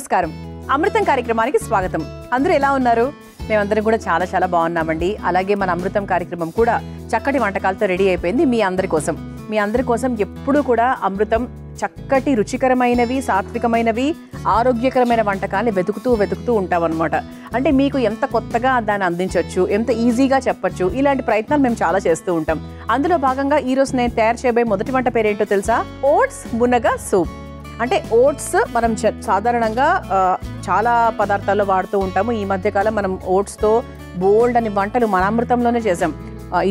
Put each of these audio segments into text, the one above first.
నమస్కారం. అమృతం కార్యక్రమానికి స్వాగతం. అందరూ ఎలా ఉన్నారు? మేమందరం కూడా చాలా చాలా బాగున్నామండి. అలాగే మన అమృతం కార్యక్రమం కూడా చక్కటి వంటకాలతో రెడీ అయిపోయింది మీ అందరి కోసం. మీ అందరి కోసం ఎప్పుడూ కూడా అమృతం చక్కటి రుచికరమైనవి, సాత్వికమైనవి, ఆరోగ్యకరమైన వంటకాన్ని వెతుకుతూ ఉంటామన్నమాట. అంటే మీకు ఎంత కొత్తగా దాన్ని అందించవచ్చు, ఎంత ఈజీగా చెప్పచ్చు, ఇలాంటి ప్రయత్నాలు మేము చాలా చేస్తూ ఉంటాం. అందులో భాగంగా ఈరోజు నేను తయారు చేయబోయే మొదటి వంట పేరేంటో తెలుసా? ఓట్స్ మునగ సూప్. అంటే ఓట్స్ మనం సాధారణంగా చాలా పదార్థాల్లో వాడుతూ ఉంటాము. ఈ మధ్యకాలం మనం ఓట్స్తో బోల్డ్ అని వంటలు మన అమృతంలోనే చేసాం.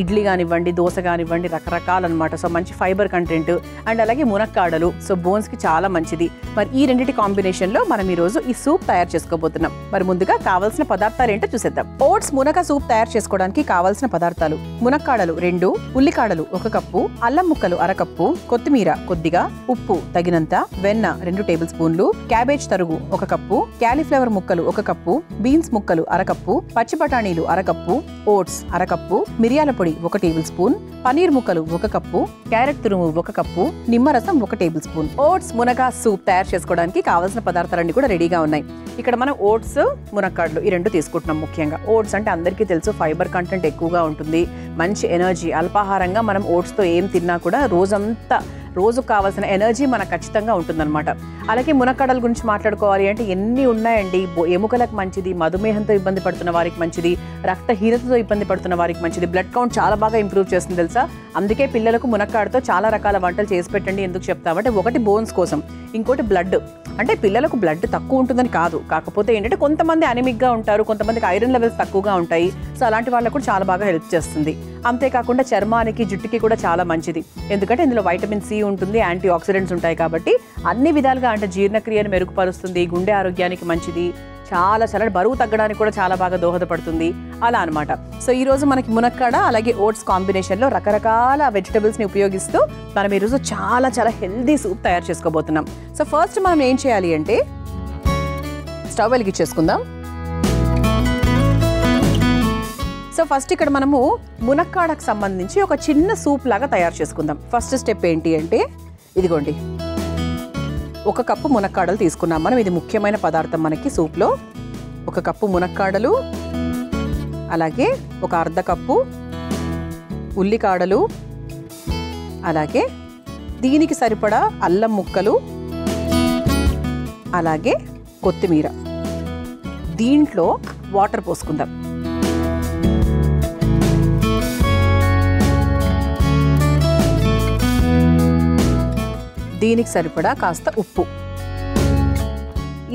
ఇడ్లీ కానివ్వండి, దోశ కానివ్వండి, రకరకాలన్నమాట. సో మంచి ఫైబర్ కంటెంట్ అండ్ అలాగే మునక్కాడలు, సో బోన్స్కి చాలా మంచిది. మరి ఈ రెండింటి కాంబినేషన్లో మనం ఈరోజు ఈ సూప్ తయారు చేసుకోబోతున్నాం. మరి ముందుగా కావాల్సిన పదార్థాలు ఏంటో చూసేద్దాం. ఓట్స్ మునగ సూప్ తయారు చేసుకోవడానికి కావాల్సిన పదార్థాలు: మునక్కాడలు 2, ఉల్లికాడలు 1 కప్పు, అల్లం ముక్కలు 1/2 కప్పు, కొత్తిమీర కొద్దిగా, ఉప్పు తగినంత, వెన్న 2 టేబుల్ స్పూన్లు, క్యాబేజ్ తరుగు 1 కప్పు, క్యాలీఫ్లవర్ ముక్కలు 1 కప్పు, బీన్స్ ముక్కలు 1/2 కప్పు, పచ్చి బఠానీలు 1/2 కప్పు, ఓట్స్ 1/2 కప్పు, మిరియాల పొడి 1 టేబుల్ స్పూన్, పనీర్ ముక్కలు 1 కప్పు, క్యారెట్ తురుము 1 కప్పు, నిమ్మరసం 1 టేబుల్ స్పూన్. ఓట్స్ మునగ సూప్ తయారు చేసుకోవడానికి కావాల్సిన పదార్థాలన్నీ కూడా రెడీగా ఉన్నాయి. ఇక్కడ మనం ఓట్స్, మునక్కాడలు ఈ రెండు తీసుకుంటున్నాం. ముఖ్యంగా ఓట్స్ అంటే అందరికీ తెలుసు, ఫైబర్ కంటెంట్ ఎక్కువగా ఉంటుంది, మంచి ఎనర్జీ. అల్పాహారంగా మనం ఓట్స్తో ఏం తిన్నా కూడా రోజుకు కావాల్సిన ఎనర్జీ మనకు ఖచ్చితంగా ఉంటుందన్నమాట. అలాగే మునక్కాడల గురించి మాట్లాడుకోవాలి అంటే ఎన్ని ఉన్నాయండి. ఎముకలకు మంచిది, మధుమేహంతో ఇబ్బంది పడుతున్న వారికి మంచిది, రక్తహీనతతో ఇబ్బంది పడుతున్న వారికి మంచిది, బ్లడ్ కౌంట్ చాలా బాగా ఇంప్రూవ్ చేస్తుంది తెలుసా. అందుకే పిల్లలకు మునక్కాడతో చాలా రకాల వంటలు చేసి పెట్టండి. ఎందుకు చెప్తామంటే, ఒకటి బోన్స్ కోసం, ఇంకోటి బ్లడ్. అంటే పిల్లలకు బ్లడ్ తక్కువ ఉంటుందని కాదు, కాకపోతే ఏంటంటే కొంతమంది అనెమిక్గా ఉంటారు, కొంతమందికి ఐరన్ లెవెల్స్ తక్కువగా ఉంటాయి. సో అలాంటి వాళ్ళకు కూడా చాలా బాగా హెల్ప్ చేస్తుంది. అంతేకాకుండా చర్మానికి, జుట్టుకి కూడా చాలా మంచిది. ఎందుకంటే ఇందులో వైటమిన్ సి ఉంటుంది, యాంటీ ఆక్సిడెంట్స్ ఉంటాయి. కాబట్టి అన్ని విధాలుగా అంటే జీర్ణక్రియను మెరుగుపరుస్తుంది, గుండె ఆరోగ్యానికి మంచిది, చాలా బరువు తగ్గడానికి కూడా చాలా బాగా దోహదపడుతుంది, అలా అనమాట. సో ఈరోజు మనకి మునక్కాడ అలాగే ఓట్స్ కాంబినేషన్లో రకరకాల వెజిటబుల్స్ని ఉపయోగిస్తూ మనం ఈరోజు చాలా హెల్దీ సూప్ తయారు చేసుకోబోతున్నాం. సో ఫస్ట్ మనం ఏం చేయాలి అంటే, స్టవ్ వెలిగించేసుకుందాం. సో ఫస్ట్ ఇక్కడ మనము మునక్కాడకు సంబంధించి ఒక చిన్న సూప్ లాగా తయారు చేసుకుందాం. ఫస్ట్ స్టెప్ ఏంటి అంటే, ఇదిగోండి 1 కప్పు మునక్కాడలు తీసుకున్నాం మనం. ఇది ముఖ్యమైన పదార్థం మనకి సూప్లో. 1 కప్పు మునక్కాడలు, అలాగే 1/2 కప్పు ఉల్లికాడలు, అలాగే దీనికి సరిపడా అల్లం ముక్కలు, అలాగే కొత్తిమీర. దీంట్లో వాటర్ పోసుకుందాం. దీనికి సరిపడా కాస్త ఉప్పు.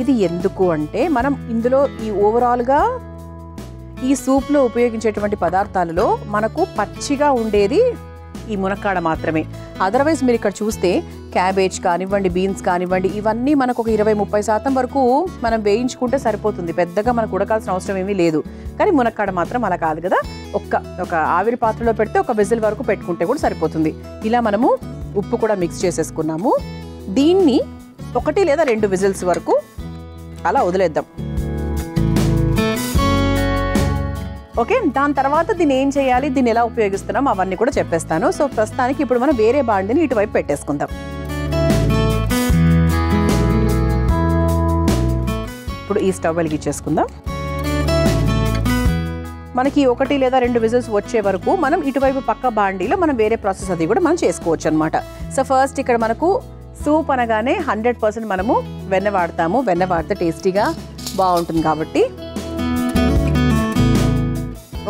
ఇది ఎందుకు అంటే, మనం ఇందులో ఈ ఓవరాల్గా ఈ సూప్లో ఉపయోగించేటువంటి పదార్థాలలో మనకు పచ్చిగా ఉండేది ఈ మునక్కాడ మాత్రమే. అదర్వైజ్ మీరు ఇక్కడ చూస్తే క్యాబేజ్ కానివ్వండి, బీన్స్ కానివ్వండి, ఇవన్నీ మనకు ఒక 20-30% వరకు మనం వేయించుకుంటే సరిపోతుంది. పెద్దగా మనకు ఉడకాల్సిన అవసరం ఏమీ లేదు. కానీ మునక్కాడ మాత్రం అలా కాదు కదా. ఒక ఆవిరి పాత్రలో పెడితే 1 విజిల్ వరకు పెట్టుకుంటే కూడా సరిపోతుంది. ఇలా మనము ఉప్పు కూడా మిక్స్ చేసేసుకున్నాము. దీన్ని 1 లేదా 2 విజిల్స్ వరకు అలా వదిలేద్దాం. ఓకే, దాని తర్వాత దీన్ని ఏం చేయాలి, దీన్ని ఎలా ఉపయోగిస్తున్నాం అవన్నీ కూడా చెప్పేస్తాను. సో ప్రస్తుతానికి ఇప్పుడు మనం వేరే బాండిని ఇటువైపు పెట్టేసుకుందాం. ఇప్పుడు ఈ స్టవ్ వెలిగించేసుకుందాం. మనకి 1 లేదా 2 విజిల్స్ వచ్చే వరకు మనం ఇటువైపు పక్క బాండీలో మనం వేరే ప్రాసెస్ అది కూడా మనం చేసుకోవచ్చు అనమాట. సో ఫస్ట్ ఇక్కడ మనకు సూప్ అనగానే 100% మనము వెన్న వాడతాము. వెన్న వాడితే టేస్టీగా బాగుంటుంది కాబట్టి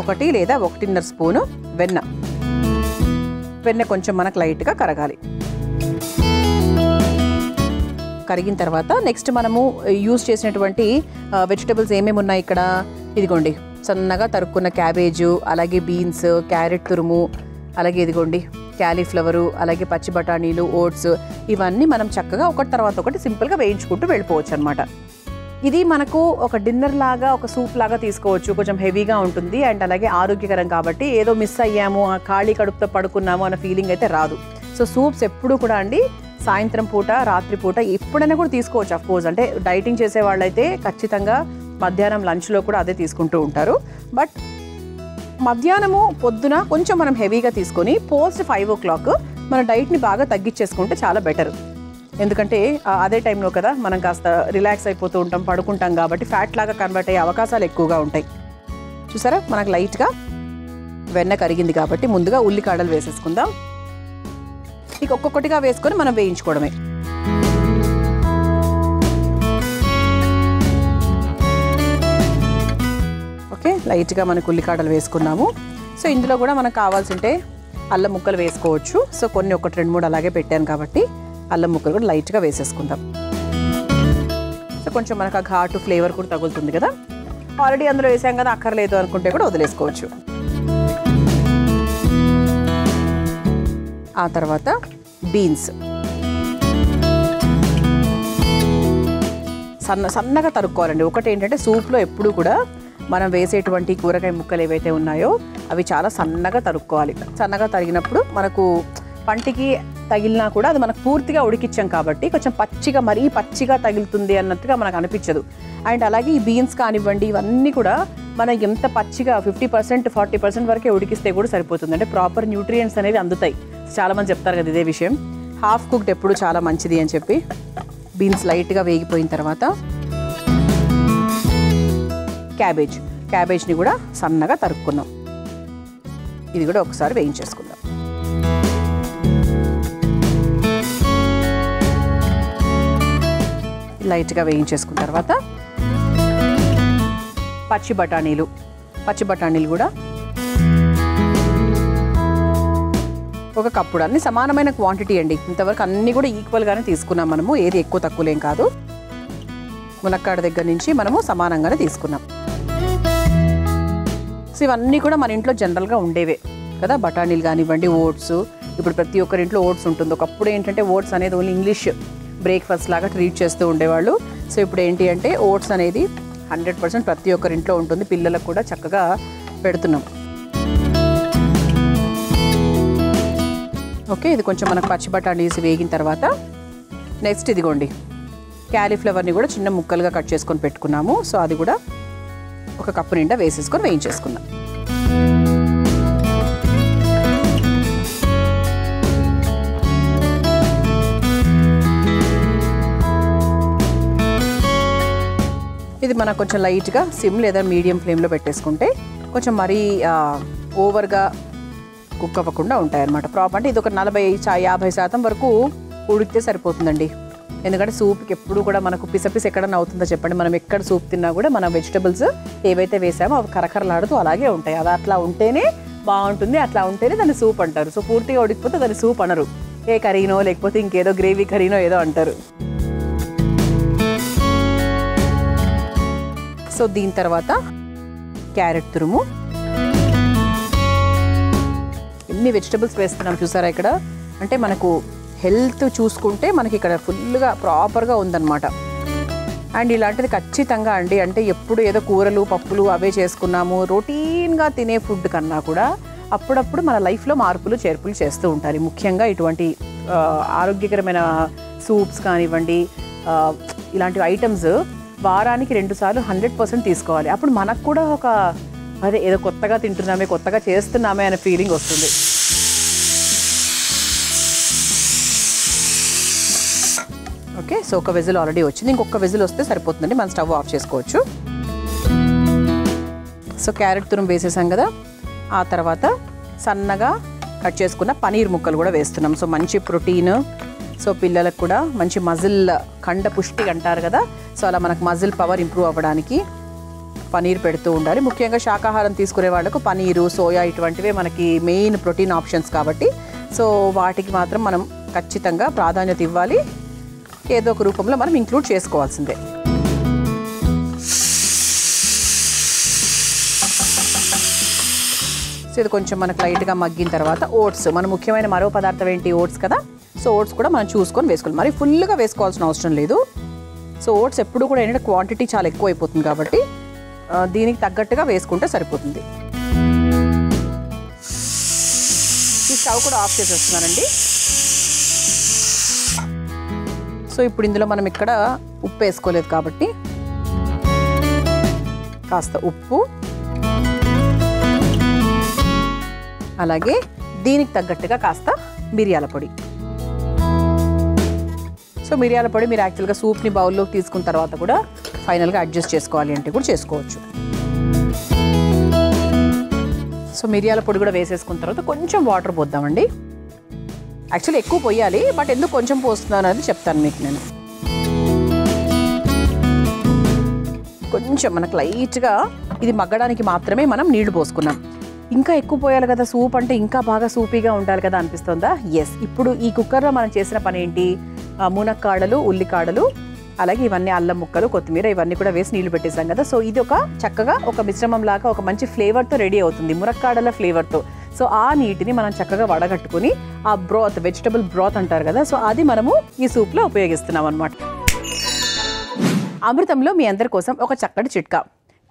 1 లేదా 1.5 స్పూను వెన్న కొంచెం మనకు లైట్గా కరగాలి. కరిగిన తర్వాత నెక్స్ట్ మనము యూజ్ చేసినటువంటి వెజిటబుల్స్ ఏమేమి ఉన్నాయి ఇక్కడ, ఇదిగోండి సన్నగా తరుక్కున్న క్యాబేజు, అలాగే బీన్స్, క్యారెట్ తురుము, అలాగే ఇదిగోండి క్యాలీఫ్లవరు, అలాగే పచ్చి బఠానీలు, ఓట్స్, ఇవన్నీ మనం చక్కగా ఒకటి తర్వాత ఒకటి సింపుల్గా వేయించుకుంటూ వెళ్ళిపోవచ్చు అనమాట. ఇది మనకు ఒక డిన్నర్ లాగా, ఒక సూప్ లాగా తీసుకోవచ్చు. కొంచెం హెవీగా ఉంటుంది అండ్ అలాగే ఆరోగ్యకరం కాబట్టి ఏదో మిస్ అయ్యాము, ఖాళీ కడుపుతో పడుకున్నాము అన్న ఫీలింగ్ అయితే రాదు. సో సూప్స్ ఎప్పుడు కూడా అండి సాయంత్రం పూట, రాత్రి పూట ఎప్పుడైనా కూడా తీసుకోవచ్చు. అఫ్కోర్స్ అంటే డైటింగ్ చేసే వాళ్ళైతే ఖచ్చితంగా మధ్యాహ్నం లంచ్లో కూడా అదే తీసుకుంటూ ఉంటారు. బట్ మధ్యాహ్నము పొద్దున కొంచెం మనం హెవీగా తీసుకొని పోస్ట్ 5 o'clock మన డైట్ని బాగా తగ్గించేసుకుంటే చాలా బెటర్. ఎందుకంటే అదే టైంలో కదా మనం కాస్త రిలాక్స్ అయిపోతూ ఉంటాం, పడుకుంటాం కాబట్టి ఫ్యాట్ లాగా కన్వర్ట్ అయ్యే అవకాశాలు ఎక్కువగా ఉంటాయి. చూసారా మనకు లైట్గా వెన్న కరిగింది కాబట్టి ముందుగా ఉల్లికాడలు వేసేసుకుందాం. ఇక ఒక్కొక్కటిగా వేసుకొని మనం వేయించుకోవడమే. ఓకే, లైట్గా మనకు ఉల్లికాడలు వేసుకున్నాము. సో ఇందులో కూడా మనకు కావాల్సి ఉంటే అల్లం ముక్కలు వేసుకోవచ్చు. సో కొన్ని 1-2-3 అలాగే పెట్టాను కాబట్టి అల్లం ముక్కలు కూడా లైట్గా వేసేసుకుందాం. సో కొంచెం మనకు ఆ ఘాటు ఫ్లేవర్ కూడా తగులుతుంది కదా. ఆల్రెడీ అందులో వేసాం కదా, అక్కర్లేదు అనుకుంటే కూడా వదిలేసుకోవచ్చు. ఆ తర్వాత బీన్స్ సన్నగా తరుక్కోవాలండి. ఒకటి ఏంటంటే సూప్లో ఎప్పుడు కూడా మనం వేసేటువంటి కూరగాయ ముక్కలు ఏవైతే ఉన్నాయో అవి చాలా సన్నగా తరుక్కోవాలి. సన్నగా తరిగినప్పుడు మనకు పంటికి తగిలినా కూడా అది మనకు పూర్తిగా ఉడికిచ్చాం కాబట్టి కొంచెం పచ్చిగా, మరీ పచ్చిగా తగులుతుంది అన్నట్టుగా మనకు అనిపించదు. అండ్ అలాగే ఈ బీన్స్ కానివ్వండి, ఇవన్నీ కూడా మనం ఎంత పచ్చిగా 50% 40% వరకే ఉడికిస్తే కూడా సరిపోతుంది. అంటే ప్రాపర్ న్యూట్రియంట్స్ అనేవి అందుతాయి. చాలామంది చెప్తారు కదా ఇదే విషయం, హాఫ్ కుక్డ్ ఎప్పుడు చాలా మంచిది అని చెప్పి. బీన్స్ లైట్గా వేగిపోయిన తర్వాత క్యాబేజ్ని కూడా సన్నగా తరుక్కున్నాం. ఇది కూడా ఒకసారి వేయించేసుకుందాం. లైట్గా వేయించేసుకున్న తర్వాత పచ్చి బఠానీలు కూడా ఒక కప్పుడు, అన్ని సమానమైన క్వాంటిటీ అండి. ఇంతవరకు అన్నీ కూడా ఈక్వల్గానే తీసుకున్నాం మనము, ఏది ఎక్కువ తక్కువలేం కాదు. మునక్కాడ దగ్గర నుంచి మనము సమానంగానే తీసుకున్నాం. సో ఇవన్నీ కూడా మన ఇంట్లో జనరల్గా ఉండేవే కదా, బఠానీలు కానివ్వండి, ఓట్స్. ఇప్పుడు ప్రతి ఒక్కరి ఇంట్లో ఓట్స్ ఉంటుంది. ఒకప్పుడు ఏంటంటే ఓట్స్ అనేది ఓన్లీ ఇంగ్లీష్ బ్రేక్ఫాస్ట్ లాగా ట్రీట్ చేస్తూ ఉండేవాళ్ళు. సో ఇప్పుడు ఏంటి అంటే ఓట్స్ అనేది 100% ప్రతి ఒక్కరి ఇంట్లో ఉంటుంది. పిల్లలకు కూడా చక్కగా పెడుతున్నాం. ఓకే, ఇది కొంచెం మనకు పచ్చి బఠానీస్ వేగిన తర్వాత నెక్స్ట్ ఇదిగోండి క్యాలీఫ్లవర్ని కూడా చిన్న ముక్కలుగా కట్ చేసుకొని పెట్టుకున్నాము. సో అది కూడా ఒక కప్పు నిండా వేసేసుకొని వేయించేసుకుందాం. ఇది మనకు కొంచెం లైట్గా సిమ్ లేదా మీడియం ఫ్లేమ్లో పెట్టేసుకుంటే కొంచెం మరీ ఓవర్గా కుక్ అవ్వకుండా ఉంటాయన్నమాట. ప్రాపర్ అంటే ఇది ఒక 40-50% వరకు ఉడికితే సరిపోతుందండి. ఎందుకంటే సూప్కి ఎప్పుడు కూడా మనకు పిసపిస ఎక్కడన్నా అవుతుందో చెప్పండి. మనం ఎక్కడ సూప్ తిన్నా కూడా మన వెజిటబుల్స్ ఏవైతే వేసామో అవి కరకరలాడుతూ అలాగే ఉంటాయి. అది అట్లా ఉంటేనే బాగుంటుంది, అట్లా ఉంటేనే దాన్ని సూప్ అంటారు. సో పూర్తిగా ఉడికిపోతే దాన్ని సూప్ అనరు, ఏ కర్రీనో లేకపోతే ఇంకేదో గ్రేవీ కర్రీనో ఏదో అంటారు. సో దీని తర్వాత క్యారెట్ తురుము, ఎన్ని వెజిటబుల్స్ వేస్తున్నాం చూసారా ఇక్కడ. అంటే మనకు హెల్త్ చూసుకుంటే మనకి ఇక్కడ ఫుల్గా ప్రాపర్గా ఉందన్నమాట. అండ్ ఇలాంటిది ఖచ్చితంగా అండి, అంటే ఎప్పుడు ఏదో కూరలు పప్పులు అవే చేసుకున్నాము రొటీన్గా తినే ఫుడ్ కన్నా కూడా అప్పుడప్పుడు మన లైఫ్లో మార్పులు చేర్పులు చేస్తూ ఉంటారు. ముఖ్యంగా ఇటువంటి ఆరోగ్యకరమైన సూప్స్ కానివ్వండి, ఇలాంటి ఐటమ్స్ వారానికి 2 సార్లు 100% తీసుకోవాలి. అప్పుడు మనకు కూడా ఒక అదే ఏదో కొత్తగా తింటున్నామే, కొత్తగా చేస్తున్నామే అనే ఫీలింగ్ వస్తుంది. ఓకే, సో ఒక విజిల్ ఆల్రెడీ వచ్చింది. ఇంకొక విజిల్ వస్తే సరిపోతుందండి, మనం స్టవ్ ఆఫ్ చేసుకోవచ్చు. సో క్యారెట్ తురుము వేసేసాం కదా. ఆ తర్వాత సన్నగా కట్ చేసుకున్న పనీర్ ముక్కలు కూడా వేస్తున్నాం. సో మంచి ప్రోటీన్, సో పిల్లలకు కూడా మంచి మజిల్ కండ పుష్టి అంటారు కదా, సో అలా మనకు మజిల్ పవర్ ఇంప్రూవ్ అవ్వడానికి పనీర్ పెడుతూ ఉండాలి. ముఖ్యంగా శాకాహారం తీసుకునే వాళ్ళకు పనీరు, సోయా ఇటువంటివే మనకి మెయిన్ ప్రోటీన్ ఆప్షన్స్ కాబట్టి సో వాటికి మాత్రం మనం ఖచ్చితంగా ప్రాధాన్యత ఇవ్వాలి. ఏదో ఒక రూపంలో మనం ఇంక్లూడ్ చేసుకోవాల్సిందే. సో ఇది కొంచెం మనకు లైట్గా మగ్గిన తర్వాత ఓట్స్, మన ముఖ్యమైన మరో పదార్థం ఏంటి, ఓట్స్ కదా. సో ఓట్స్ కూడా మనం చూసుకొని వేసుకోవాలి, మరి ఫుల్గా వేసుకోవాల్సిన అవసరం లేదు. సో ఓట్స్ ఎప్పుడు కూడా ఏంటంటే క్వాంటిటీ చాలా ఎక్కువ అయిపోతుంది కాబట్టి దీనికి తగ్గట్టుగా వేసుకుంటే సరిపోతుంది. ఈ స్టవ్ కూడా ఆఫ్ చేసేస్తున్నానండి. సో ఇప్పుడు ఇందులో మనం ఇక్కడ ఉప్పు వేసుకోలేదు కాబట్టి కాస్త ఉప్పు, అలాగే దీనికి తగ్గట్టుగా కాస్త మిరియాల పొడి. సో సో మిరియాల పొడి మీరు యాక్చువల్గా సూప్ని బౌల్లోకి తీసుకున్న తర్వాత కూడా ఫైనల్గా అడ్జస్ట్ చేసుకోవాలి అంటే కూడా చేసుకోవచ్చు. సో మిరియాల పొడి కూడా వేసేసుకున్న తర్వాత కొంచెం వాటర్ పోద్దామండి. యాక్చువల్లీ ఎక్కువ పోయాలి, బట్ ఎందుకు కొంచెం పోస్తున్నాను అనేది చెప్తాను మీకు నేను. కొంచెం మనకు లైట్గా ఇది మగ్గడానికి మాత్రమే మనం నీళ్లు పోసుకున్నాం. ఇంకా ఎక్కువ పోయాలి కదా, సూప్ అంటే ఇంకా బాగా సూపీగా ఉండాలి కదా అనిపిస్తుందా? ఎస్. ఇప్పుడు ఈ కుక్కర్లో మనం చేసిన పని ఏంటి, మునక్కాడలు, ఉల్లికాడలు, అలాగే ఇవన్నీ అల్లం ముక్కలు, కొత్తిమీర ఇవన్నీ కూడా వేసి నీళ్లు పెట్టేసాం కదా. సో ఇది ఒక చక్కగా ఒక మిశ్రమం లాగా ఒక మంచి ఫ్లేవర్తో రెడీ అవుతుంది, మునక్కాడల ఫ్లేవర్తో. సో ఆ నీటిని మనం చక్కగా వడగట్టుకుని ఆ బ్రాత్, వెజిటబుల్ బ్రాత్ అంటారు కదా, సో అది మనము ఈ సూప్లో ఉపయోగిస్తున్నాం అనమాట. అమృతంలో మీ అందరి కోసం ఒక చక్కటి చిట్కా.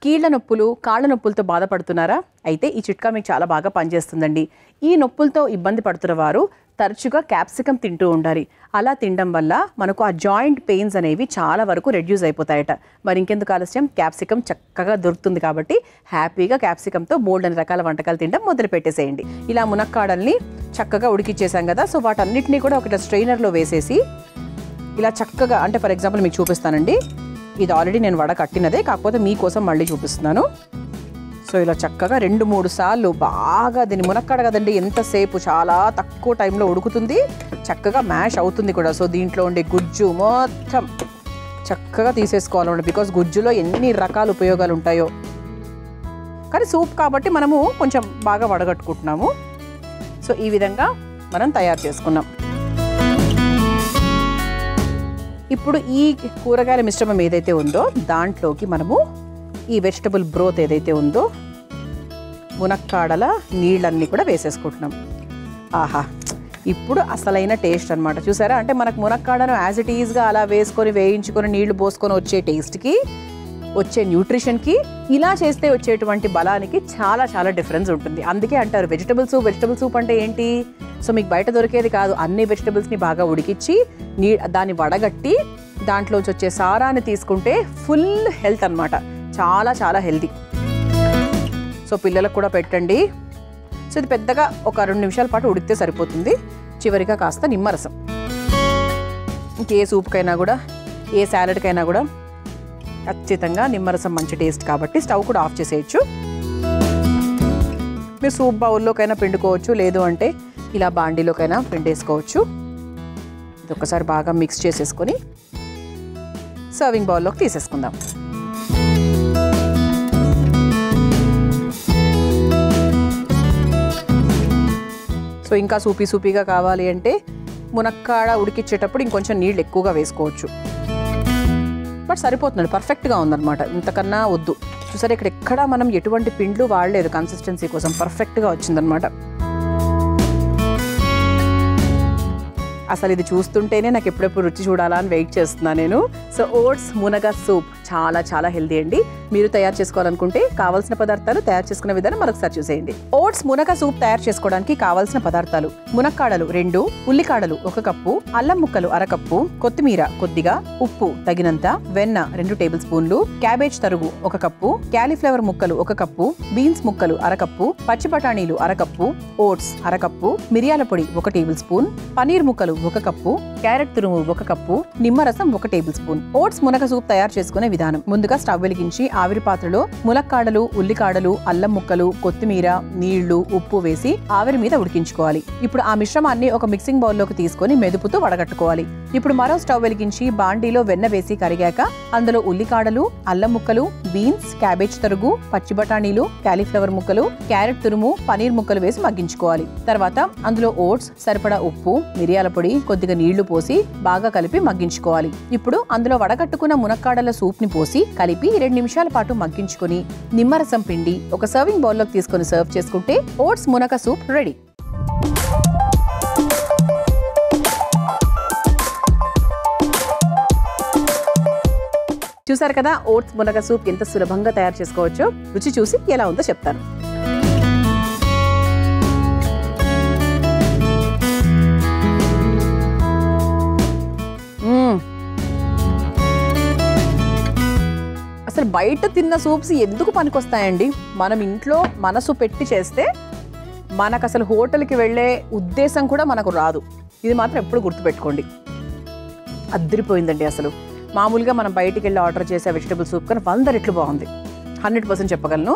కీళ్ల నొప్పులు, కాళ్ళ నొప్పులతో బాధపడుతున్నారా? అయితే ఈ చిట్కా మీకు చాలా బాగా పనిచేస్తుందండి. ఈ నొప్పులతో ఇబ్బంది పడుతున్న వారు తరచుగా క్యాప్సికమ్ తింటూ ఉండాలి. అలా తినడం వల్ల మనకు ఆ జాయింట్ పెయిన్స్ అనేవి చాలా వరకు రెడ్యూస్ అయిపోతాయట. మరి ఇంకెందుకు ఆలస్యం, క్యాప్సికమ్ చక్కగా దొరుకుతుంది కాబట్టి హ్యాపీగా క్యాప్సికమ్తో బోల్డ్ అనే రకాల వంటకాలు తినడం మొదలు పెట్టేసేయండి. ఇలా మునక్కాడల్ని చక్కగా ఉడికిచ్చేసాం కదా, సో వాటన్నిటినీ కూడా ఒక స్ట్రైనర్లో వేసేసి ఇలా చక్కగా, అంటే ఫర్ ఎగ్జాంపుల్ మీకు చూపిస్తానండి. ఇది ఆల్రెడీ నేను వడ కట్టినదే, కాకపోతే మీకోసం మళ్ళీ చూపిస్తున్నాను. సో ఇలా చక్కగా 2-3 సార్లు బాగా, దీన్ని మునక్కాడ కదండి, ఎంతసేపు చాలా తక్కువ టైంలో ఉడుకుతుంది, చక్కగా మ్యాష్ అవుతుంది కూడా. సో దీంట్లో ఉండే గుజ్జు మొత్తం చక్కగా తీసేసుకోవాలన్నమాట. బికాస్ గుజ్జులో ఎన్ని రకాల ఉపయోగాలు ఉంటాయో. కానీ సూప్ కాబట్టి మనము కొంచెం బాగా వడగట్టుకుంటున్నాము. సో ఈ విధంగా మనం తయారు చేసుకున్నాం. ఇప్పుడు ఈ కూరగాయల మిశ్రమం ఏదైతే ఉందో దాంట్లోకి మనము ఈ వెజిటబుల్ బ్రోత్ ఏదైతే ఉందో, మునక్కాడల నీళ్ళన్నీ కూడా వేసేసుకుంటున్నాం. ఆహా, ఇప్పుడు అసలైన టేస్ట్ అనమాట. చూసారా, అంటే మనకు మునక్కాడను యాజ్ ఇట్ ఈజ్గా అలా వేసుకొని వేయించుకొని నీళ్లు పోసుకొని వచ్చే టేస్ట్కి, వచ్చే న్యూట్రిషన్కి, ఇలా చేస్తే వచ్చేటువంటి బలానికి చాలా చాలా డిఫరెన్స్ ఉంటుంది. అందుకే అంటారు వెజిటబుల్ సూప్ అంటే ఏంటి. సో మీకు బయట దొరికేది కాదు, అన్ని వెజిటబుల్స్ని బాగా ఉడికిచ్చి దాన్ని వడగట్టి దాంట్లోంచి వచ్చే సారాన్ని తీసుకుంటే ఫుల్ హెల్త్ అనమాట. చాలా చాలా హెల్తీ. సో పిల్లలకు కూడా పెట్టండి. సో ఇది పెద్దగా ఒక 2 నిమిషాల పాటు ఉడికితే సరిపోతుంది. చివరిగా కాస్త నిమ్మరసం. ఇంకే సూప్కైనా కూడా, ఏ సాలడ్కైనా కూడా ఖచ్చితంగా నిమ్మరసం మంచి టేస్ట్ కాబట్టి స్టవ్ కూడా ఆఫ్ చేసేయచ్చు. మీరు సూప్ బౌల్లోకైనా పిండుకోవచ్చు, లేదు అంటే ఇలా బాండీలోకైనా పిండేసుకోవచ్చు. ఇది ఒకసారి బాగా మిక్స్ చేసేసుకొని సర్వింగ్ బౌల్లోకి తీసేసుకుందాం. సో ఇంకా సూపీగా కావాలి అంటే మునక్కాడ ఉడికిచ్చేటప్పుడు ఇంకొంచెం నీళ్ళు ఎక్కువగా వేసుకోవచ్చు. బట్ సరిపోతుంది, పర్ఫెక్ట్గా ఉందన్నమాట. ఇంతకన్నా వద్దు. చూసారా, ఇక్కడ ఎక్కడా మనం ఎటువంటి పిండ్లు వాడలేదు, కన్సిస్టెన్సీ కోసం పర్ఫెక్ట్గా వచ్చిందనమాట. అసలు ఇది చూస్తుంటేనే నాకు ఎప్పుడెప్పుడు రుచి చూడాలా అని వెయిట్ చేస్తున్నాను నేను. సో ఓట్స్ మునగ సూప్ చాలా చాలా హెల్దీ అండి. మీరు తయారు చేసుకోవాలనుకుంటే కావాల్సిన పదార్థాలు, తయారు చేసుకునే విధానం మరొకసారి చూసేయండి. ఓట్స్ మునగ సూప్ తయారు చేసుకోవడానికి కావాల్సిన పదార్థాలు: మునక్కాడలు 2, ఉల్లికాడలు 1 కప్పు, అల్లం ముక్కలు 1/2 కప్పు, కొత్తిమీర కొద్దిగా, ఉప్పు తగినంత, వెన్న 2 టేబుల్ స్పూన్లు, క్యాబేజ్ తరుగు 1 కప్పు, క్యాలీఫ్లవర్ ముక్కలు 1 కప్పు, బీన్స్ ముక్కలు 1/2 కప్పు, పచ్చి బఠానీలు 1/2 కప్పు, ఓట్స్ 1/2 కప్పు, మిరియాల పొడి 1 టేబుల్ స్పూన్, పనీర్ ముక్కలు 1 కప్పు, క్యారెట్ తురుము 1 కప్పు, నిమ్మరసం 1 టేబుల్ స్పూన్. ఓట్స్ మునగ సూప్ తయారు చేసుకునే విధానం: ముందుగా స్టవ్ వెలిగించి ఆవిరి పాత్రలో ములక్కాడలు, ఉల్లికాడలు, అల్లం ముక్కలు, కొత్తిమీర, నీళ్లు, ఉప్పు వేసి ఆవిరి మీద ఉడికించుకోవాలి. ఇప్పుడు ఆ మిశ్రమాన్ని ఒక మిక్సింగ్ బౌల్లోకి తీసుకొని మెదుపుతూ వడగట్టుకోవాలి. ఇప్పుడు మరో స్టవ్ వెలిగించి బాండీలో వెన్న వేసి కరిగాక అందులో ఉల్లికాడలు, అల్లం ముక్కలు, బీన్స్, క్యాబేజ్ తరుగు, పచ్చి బఠానీలు, క్యాలీఫ్లవర్ ముక్కలు, క్యారెట్ తురుము, పనీర్ ముక్కలు వేసి మగ్గించుకోవాలి. తర్వాత అందులో ఓట్స్, సరిపడా ఉప్పు, మిరియాల పొడి, కొద్దిగా నీళ్లు పోసి బాగా కలిపి మగ్గించుకోవాలి. ఇప్పుడు అందులో వడగట్టుకున్న మునక్కాడల సూప్ ని పోసి కలిపి 2 నిమిషాల పాటు మగ్గించుకొని నిమ్మరసం పిండి ఒక సర్వింగ్ బౌల్లోకి తీసుకొని సర్వ్ చేసుకుంటే ఓట్స్ మునగ సూప్ రెడీ. చూసారు కదా, ఓట్స్ మునగ సూప్ ఎంత సులభంగా తయారు చేసుకోవచ్చో. రుచి చూసి ఎలా ఉందో చెప్తాను. అసలు బయట తిన్న సూప్స్ ఎందుకు పనికొస్తాయండి? మనం ఇంట్లో మనసు పెట్టి చేస్తే మనకు అసలు హోటల్కి వెళ్ళే ఉద్దేశం కూడా మనకు రాదు. ఇది మాత్రం ఎప్పుడు గుర్తుపెట్టుకోండి. అద్దరిపోయిందండి. అసలు మామూలుగా మనం బయటికి వెళ్ళి ఆర్డర్ చేసే వెజిటబుల్ సూప్ కానీ 100 రెట్లు బాగుంది. 100% చెప్పగలను.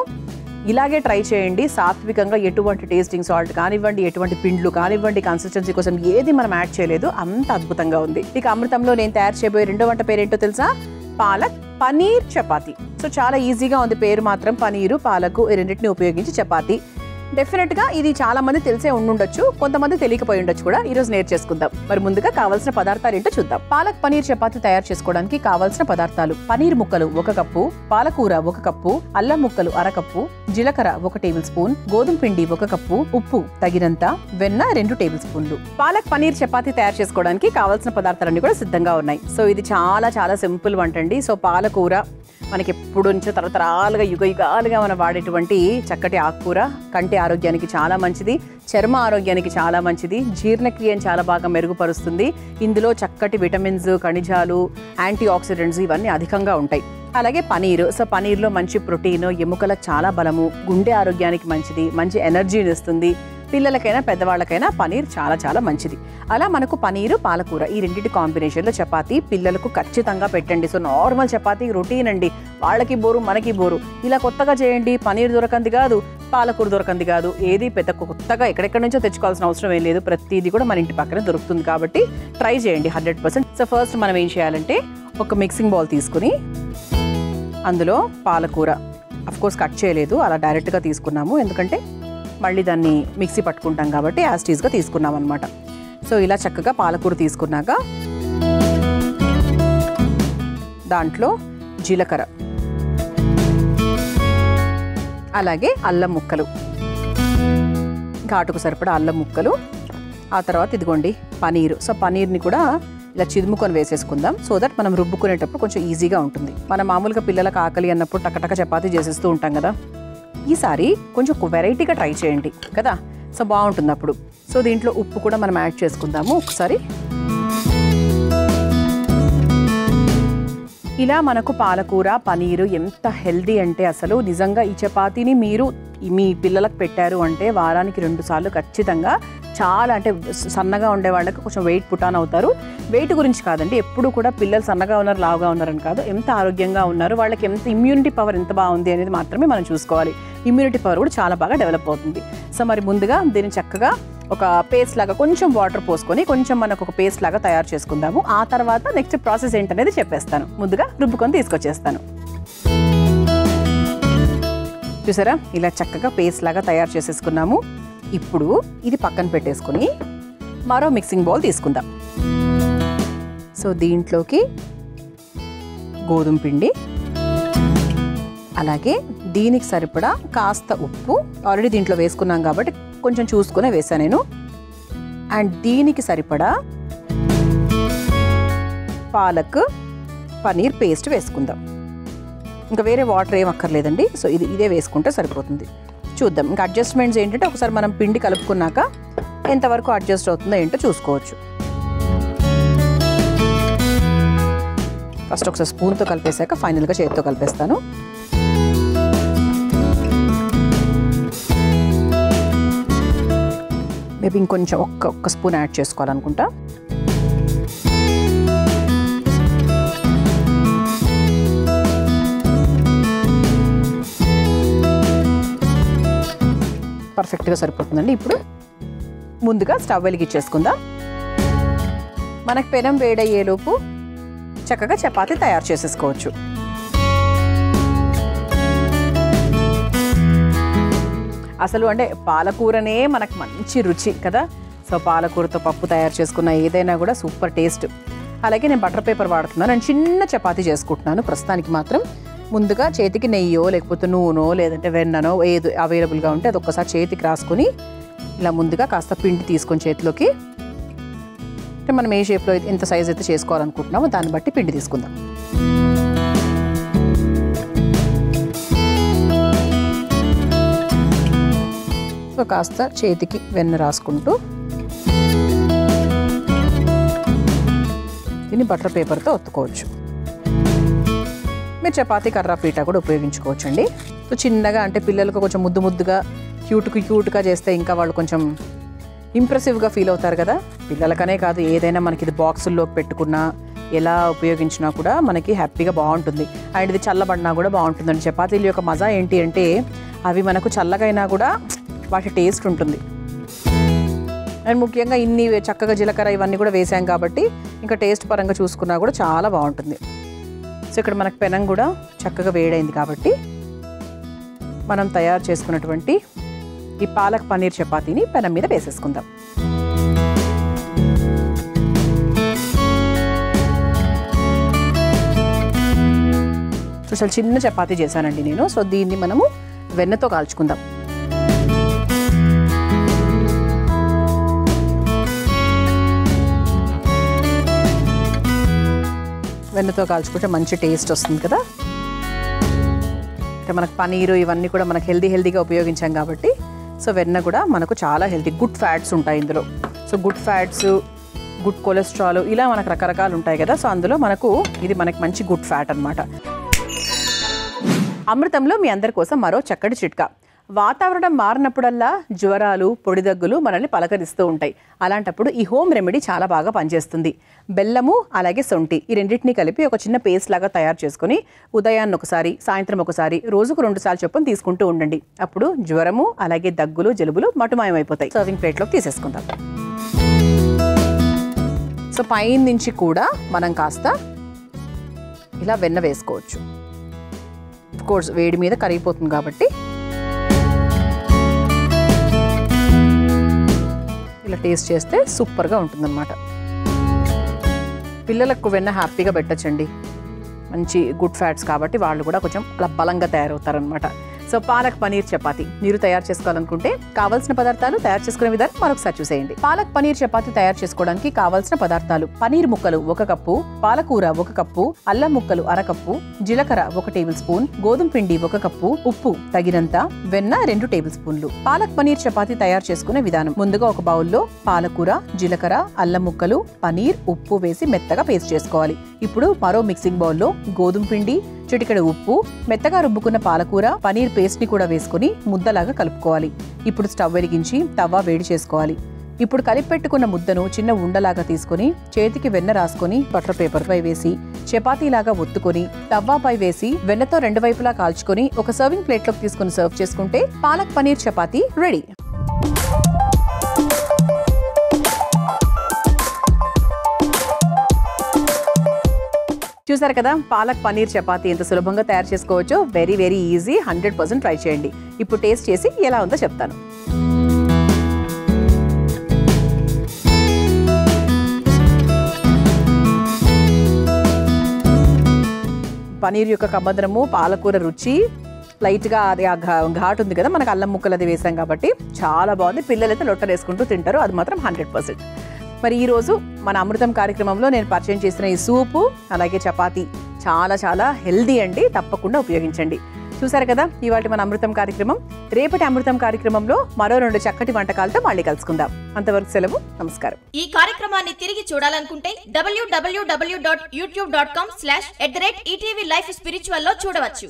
ఇలాగే ట్రై చేయండి. సాత్వికంగా ఎటువంటి టేస్టింగ్ సాల్ట్ కానివ్వండి, ఎటువంటి పిండ్లు కానివ్వండి, కన్సిస్టెన్సీ కోసం ఏది మనం యాడ్ చేయలేదు. అంత అద్భుతంగా ఉంది. ఇక అమృతంలో నేను తయారు చేయబోయే రెండో వంట పేరేంటో తెలుసా? పాలక్ పనీర్ చపాతీ. సో చాలా ఈజీగా ఉంది. పేరు మాత్రం పనీరు, పాలకు ఈ రెండింటిని ఉపయోగించి చపాతీ. డెఫినెట్గా ఇది చాలా మంది తెలిసే ఉండొచ్చు, కొంతమంది తెలియకపోయి ఉండొచ్చు కూడా. ఈరోజు నేర్చేసుకుందాం. మరి ముందుగా కావాల్సిన పదార్థాలు ఏంటో చూద్దాం. పాలక్ పనీర్ చపాతీ తయారు చేసుకోవడానికి కావాల్సిన పదార్థాలు: పనీర్ ముక్కలు 1 కప్పు, పాలకూర 1 కప్పు, అల్లం ముక్కలు 1/2 కప్పు, జీలకర్ర 1 టేబుల్ స్పూన్, గోధుమ పిండి 1 కప్పు, ఉప్పు తగినంత, వెన్న 2 టేబుల్ స్పూన్లు. పాలక్ పనీర్ చపాతీ తయారు చేసుకోవడానికి కావాల్సిన పదార్థాలన్నీ కూడా సిద్ధంగా ఉన్నాయి. సో ఇది చాలా చాలా సింపుల్ వంట అండి. సో పాలకూర మనకి ఎప్పుడు నుంచో తరతరాలుగా యుగాలుగా మనం వాడేటువంటి చక్కటి ఆకుకూర. కంటి ఆరోగ్యానికి చాలా మంచిది, చర్మ ఆరోగ్యానికి చాలా మంచిది, జీర్ణక్రియను చాలా బాగా మెరుగుపరుస్తుంది. ఇందులో చక్కటి విటమిన్స్, ఖనిజాలు, యాంటీ ఆక్సిడెంట్స్ ఇవన్నీ అధికంగా ఉంటాయి. అలాగే పనీరు. సో పనీర్లో మంచి ప్రోటీన్, ఎముకలకు చాలా బలము, గుండె ఆరోగ్యానికి మంచిది, మంచి ఎనర్జీని ఇస్తుంది. పిల్లలకైనా పెద్దవాళ్ళకైనా పనీర్ చాలా చాలా మంచిది. అలా మనకు పనీరు, పాలకూర ఈ రెండింటి కాంబినేషన్లో చపాతీ పిల్లలకు ఖచ్చితంగా పెట్టండి. సో నార్మల్ చపాతీ రొటీన్ అండి. వాళ్ళకి బోరు, మనకి బోరు. ఇలా కొత్తగా చేయండి. పనీర్ దొరకంది కాదు, పాలకూర దొరకంది కాదు, ఏది పెద్ద కొత్తగా ఎక్కడెక్కడి నుంచో తెచ్చుకోవాల్సిన అవసరం ఏం లేదు. ప్రతిదీ కూడా మన ఇంటి పక్కనే దొరుకుతుంది కాబట్టి ట్రై చేయండి 100%. సో ఫస్ట్ మనం ఏం చేయాలంటే ఒక మిక్సింగ్ బౌల్ తీసుకుని అందులో పాలకూర అఫ్కోర్స్ కట్ చేయలేదు, అలా డైరెక్ట్గా తీసుకున్నాము. ఎందుకంటే మళ్ళీ దాన్ని మిక్సీ పట్టుకుంటాం కాబట్టి యాస్టీస్గా తీసుకున్నాం అనమాట. సో ఇలా చక్కగా పాలకూర తీసుకున్నాక దాంట్లో జీలకర్ర, అలాగే అల్లం ముక్కలు, ఘాటుకు సరిపడా అల్లం ముక్కలు, ఆ తర్వాత ఇదిగోండి పనీరు. సో పనీర్ని కూడా ఇలా చిదుముకొని వేసేసుకుందాం. సో దట్ మనం రుబ్బుకునేటప్పుడు కొంచెం ఈజీగా ఉంటుంది. మనం మామూలుగా పిల్లలకు ఆకలి అన్నప్పుడు టకటక చపాతీ చేసేస్తూ ఉంటాం కదా. ఈసారి కొంచెం వెరైటీగా ట్రై చేయండి కదా, సో బాగుంటుంది అప్పుడు. సో దీంట్లో ఉప్పు కూడా మనం యాడ్ చేసుకుందాము ఒకసారి. ఇలా మనకు పాలకూర, పనీరు ఎంత హెల్దీ అంటే అసలు నిజంగా ఈ చపాతీని మీరు మీ పిల్లలకు పెట్టారు అంటే వారానికి 2 సార్లు ఖచ్చితంగా. చాలా అంటే సన్నగా ఉండే వాళ్ళకి కొంచెం వెయిట్ పుటాన్ అవుతారు. వెయిట్ గురించి కాదండి, ఎప్పుడు కూడా పిల్లలు సన్నగా ఉన్నారు, లావుగా ఉన్నారని కాదు, ఎంత ఆరోగ్యంగా ఉన్నారు, వాళ్ళకి ఎంత ఇమ్యూనిటీ పవర్ ఎంత బాగుంది అనేది మాత్రమే మనం చూసుకోవాలి. ఇమ్యూనిటీ పవర్ కూడా చాలా బాగా డెవలప్ అవుతుంది. సో మరి ముందుగా దీన్ని చక్కగా ఒక పేస్ట్ లాగా కొంచెం వాటర్ పోసుకొని కొంచెం మనకు ఒక పేస్ట్ లాగా తయారు చేసుకుందాము. ఆ తర్వాత నెక్స్ట్ ప్రాసెస్ ఏంటనేది చెప్పేస్తాను. ముందుగా రుబ్బుకొని తీసుకొచ్చేస్తాను. చూసారా, ఇలా చక్కగా పేస్ట్ లాగా తయారు చేసేసుకున్నాము. ఇప్పుడు ఇది పక్కన పెట్టేసుకుని మరో మిక్సింగ్ బౌల్ తీసుకుందాం. సో దీంట్లోకి గోధుమ పిండి, అలాగే దీనికి సరిపడా కాస్త ఉప్పు ఆల్రెడీ దీంట్లో వేసుకున్నాం కాబట్టి కొంచెం చూసుకునే వేసాను నేను. అండ్ దీనికి సరిపడా పాలక్ పనీర్ పేస్ట్ వేసుకుందాం. ఇంకా వేరే వాటర్ ఏం అక్కర్లేదండి. సో ఇదే వేసుకుంటే సరిపోతుంది. చూద్దాం ఇంకా అడ్జస్ట్మెంట్స్ ఏంటంటే ఒకసారి మనం పిండి కలుపుకున్నాక ఎంతవరకు అడ్జస్ట్ అవుతుందో ఏంటో చూసుకోవచ్చు. ఫస్ట్ ఒకసారి స్పూన్తో కలిపేశాక ఫైనల్గా చేతితో కలిపేస్తాను. మేబీ ఇంకొంచెం ఒక్క స్పూన్ యాడ్ చేసుకోవాలనుకుంటా. పర్ఫెక్ట్గా సరిపోతుందండి. ఇప్పుడు ముందుగా స్టవ్ వెలిగించేసుకుందాం. మనకు పెనం వేడయ్యేలోపు చక్కగా చపాతీ తయారు చేసేసుకోవచ్చు. అసలు అంటే పాలకూరనే మనకు మంచి రుచి కదా. సో పాలకూరతో పప్పు తయారు చేసుకున్న ఏదైనా కూడా సూపర్ టేస్ట్. అలాగే నేను బటర్ పేపర్ వాడుతున్నాను. నేను చిన్న చపాతీ చేసుకుంటున్నాను ప్రస్తుతానికి మాత్రం. ముందుగా చేతికి నెయ్యో లేకపోతే నూనె లేదంటే వెన్ననో ఏది అవైలబుల్గా ఉంటే అది ఒక్కసారి చేతికి రాసుకొని ఇలా ముందుగా కాస్త పిండి తీసుకొని చేతిలోకి అంటే మనం ఏ షేప్లో ఎంత సైజ్ అయితే చేసుకోవాలనుకుంటున్నామో దాన్ని బట్టి పిండి తీసుకుందాం. సో కాస్త చేతికి వెన్న రాసుకుంటూ దీన్ని బటర్ పేపర్తో ఒత్తుకోవచ్చు. మీరు చపాతీ కర్ర పీట కూడా ఉపయోగించుకోవచ్చు అండి. సో చిన్నగా అంటే పిల్లలకు కొంచెం ముద్దుగా క్యూట్గా చేస్తే ఇంకా వాళ్ళు కొంచెం ఇంప్రెసివ్గా ఫీల్ అవుతారు కదా. పిల్లలకనే కాదు ఏదైనా మనకి ఇది బాక్సుల్లోకి పెట్టుకున్నా ఎలా ఉపయోగించినా కూడా మనకి హ్యాపీగా బాగుంటుంది. అండ్ ఇది చల్లబడినా కూడా బాగుంటుందండి. చపాతీల యొక్క మజా ఏంటి అంటే అవి మనకు చల్లగైనా కూడా వాటి టేస్ట్ ఉంటుంది. అండ్ ముఖ్యంగా ఇన్ని చక్కగా జీలకర్ర ఇవన్నీ కూడా వేసాం కాబట్టి ఇంకా టేస్ట్ పరంగా చూసుకున్నా కూడా చాలా బాగుంటుంది. సో ఇక్కడ మనకు పెనం కూడా చక్కగా వేడైంది కాబట్టి మనం తయారు చేసుకున్నటువంటి ఈ పాలక్ పన్నీర్ చపాతీని పెనం మీద వేసేసుకుందాం. చాలా చిన్న చపాతీ చేశానండి నేను. సో దీన్ని మనము వెన్నతో కాల్చుకుందాం. వెన్నతో కాల్చుకుంటే మంచి టేస్ట్ వస్తుంది కదా. అంటే మనకు పనీరు ఇవన్నీ కూడా మనకు హెల్దీగా ఉపయోగించాం కాబట్టి సో వెన్న కూడా మనకు చాలా హెల్తీ. గుడ్ ఫ్యాట్స్ ఉంటాయి ఇందులో. So good fats, good cholesterol ఇలా మనకు రకరకాలు ఉంటాయి కదా. సో అందులో ఇది మనకి మంచి గుడ్ ఫ్యాట్ అన్నమాట. అమృతంలో మీ అందరి కోసం మరో చక్కటి చిట్కా. వాతావరణం మారినప్పుడల్లా జ్వరాలు, పొడిదగ్గులు మనల్ని పలకరిస్తూ ఉంటాయి. అలాంటప్పుడు ఈ హోమ్ రెమెడీ చాలా బాగా పనిచేస్తుంది. బెల్లము అలాగే సొంటి ఈ రెండింటినీ కలిపి ఒక చిన్న పేస్ట్ లాగా తయారు చేసుకుని ఉదయాన్ని ఒకసారి, సాయంత్రం ఒకసారి, రోజుకు 2 సార్లు చొప్పున తీసుకుంటూ ఉండండి. అప్పుడు జ్వరము అలాగే దగ్గులు, జలుబులు మటుమాయమైపోతాయి. సర్వింగ్ ప్లేట్లోకి తీసేసుకుందాం. సో పైన నుంచి కూడా మనం కాస్త ఇలా వెన్న వేసుకోవచ్చు. కోర్స్ వేడి మీద కరిగిపోతుంది కాబట్టి ఇలా టేస్ట్ చేస్తే సూపర్గా ఉంటుందన్నమాట. పిల్లలకు వెన్న హ్యాపీగా పెట్టచ్చండి. మంచి గుడ్ ఫ్యాట్స్ కాబట్టి వాళ్ళు కూడా కొంచెం అలా బలంగా తయారవుతారనమాట. సో పాలక్ పనీర్ చపాతీ మీరు తయారు చేసుకోవాలనుకుంటే కావాల్సిన పదార్థాలు, తయారు చేసుకునే విధానం మరొకసారి చూసేయండి. పాలక్ పనీర్ చపాతీ తయారు చేసుకోవడానికి కావాల్సిన పదార్థాలు: పనీర్ ముక్కలు 1 కప్పు, పాలకూర 1 కప్పు, అల్లం ముక్కలు 1/2 కప్పు, జీలకర్ర 1 టేబుల్ స్పూన్, గోధుమ పిండి 1 కప్పు, ఉప్పు తగినంత, వెన్న 2 టేబుల్ స్పూన్లు. పాలక్ పనీర్ చపాతీ తయారు చేసుకునే విధానం: ముందుగా ఒక బౌల్లో పాలకూర, జీలకర్ర, అల్లం ముక్కలు, పనీర్, ఉప్పు వేసి మెత్తగా పేస్ట్ చేసుకోవాలి. ఇప్పుడు మరో మిక్సింగ్ బౌల్లో గోధుమ పిండి, చిటికెడు ఉప్పు, మెత్తగా రుబ్బుకున్న పాలకూర, పనీర్ పేస్ట్ ని కూడా వేసుకుని ముద్దలాగా కలుపుకోవాలి. ఇప్పుడు స్టవ్ వెలిగించి తవ్వ వేడి చేసుకోవాలి. ఇప్పుడు కలిపి పెట్టుకున్న ముద్దను చిన్న ఉండలాగా తీసుకుని చేతికి వెన్న రాసుకొని బటర్ పేపర్ పై వేసి చపాతీలాగా ఒత్తుకొని తవ్వాపై వేసి వెన్నతో 2 వైపులా కాల్చుకొని ఒక సర్వింగ్ ప్లేట్లోకి తీసుకుని సర్వ్ చేసుకుంటే పాలక్ పనీర్ చపాతీ రెడీ. చూసారు కదా పాలక్ పనీర్ చపాతీ ఎంత సులభంగా తయారు చేసుకోవచ్చో. Very very easy. 100% ట్రై చేయండి. ఇప్పుడు టేస్ట్ చేసి ఎలా ఉందో చెప్తాను. పనీర్ యొక్క కమ్మదనము, పాలకూర రుచి, లైట్గా అది ఆ ఘాటు ఉంది కదా, మనకు అల్లం ముక్కలు అది వేసాం కాబట్టి చాలా బాగుంది. పిల్లలైతే లొట్టలేసుకుంటూ తింటారు. అది మాత్రం 100%. మరి ఈరోజు మన అమృతం కార్యక్రమంలో నేను పరిచయం చేసిన ఈ సూపు అలాగే చపాతీ చాలా చాలా హెల్దీ అండి. తప్పకుండా ఉపయోగించండి. చూసారు కదా ఇవాళ మన అమృతం కార్యక్రమం. రేపటి అమృతం కార్యక్రమంలో మరో 2 చక్కటి వంటకాలతో మళ్ళీ కలుసుకుందాం. అంతవరకు సెలవు. నమస్కారం. ఈ కార్యక్రమాన్ని తిరిగి చూడాలనుకుంటే www.youtube.com/@ETV Life Spiritual లో చూడవచ్చు.